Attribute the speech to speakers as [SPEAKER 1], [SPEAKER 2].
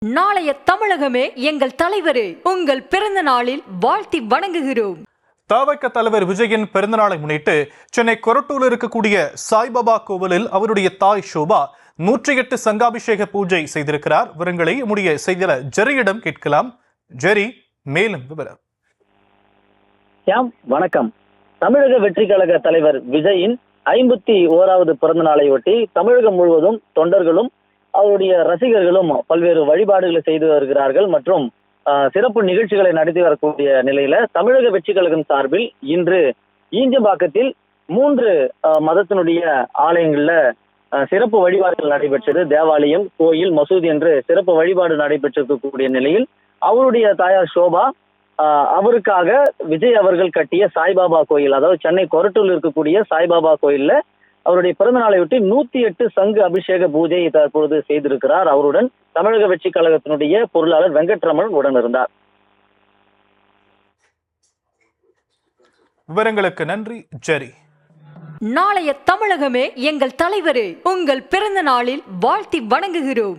[SPEAKER 1] நாளைய தமிழகமே எங்கள் தலைவரே, உங்கள் பிறந்த நாளில் வாழ்த்தி வணங்குகிறோம்.
[SPEAKER 2] தவிக தலைவர் விஜயின் பிறந்தநாளை முன்னிட்டு சென்னை கொரட்டூரில் இருக்கக்கூடிய சாய்பாபா கோவிலில் அவருடைய தாய் ஷோபா 108 சங்காபிஷேக பூஜை செய்திருக்கிறார். விவரங்களை நம்முடைய செய்தியாளர் ஜெரியிடம் கேட்கலாம். ஜெரி, மேலும் விவரம்.
[SPEAKER 3] வணக்கம். தமிழக வெற்றி கழக தலைவர் விஜயின் 51வது பிறந்த நாளையொட்டி தமிழகம் முழுவதும் தொண்டர்களும் அவருடைய ரசிகர்களும் பல்வேறு வழிபாடுகளை செய்து வருகிறார்கள் மற்றும் சிறப்பு நிகழ்ச்சிகளை நடத்தி வரக்கூடிய நிலையில தமிழக வெற்றி கழகம் சார்பில் இன்று ஈஞ்சம்பாக்கத்தில் 3 மதத்தினுடைய ஆலயங்கள்ல சிறப்பு வழிபாடுகள் நடைபெற்றது. தேவாலயம், கோயில், மசூதி என்று சிறப்பு வழிபாடு நடைபெற்றிருக்கக்கூடிய நிலையில் அவருடைய தாயார் ஷோபா அவருக்காக விஜய் அவர்கள் கட்டிய சாய்பாபா கோயில், அதாவது சென்னை கொரட்டூரில் இருக்கக்கூடிய சாய்பாபா கோயில்ல அவருடைய பிறந்த நாளையொட்டி 108 சங்கு அபிஷேக பூஜை தற்பொழுது செய்திருக்கிறார். அவருடன் தமிழக வெற்றி கழகத்தினுடைய பொருளாளர் வெங்கட்ரமன் உடன் இருந்தார்.
[SPEAKER 2] விவரங்களுக்கு நன்றி ஜெரி.
[SPEAKER 1] நாளைய தமிழகமே எங்கள் தலைவரே, உங்கள் பிறந்த நாளில் வாழ்த்தி வணங்குகிறோம்.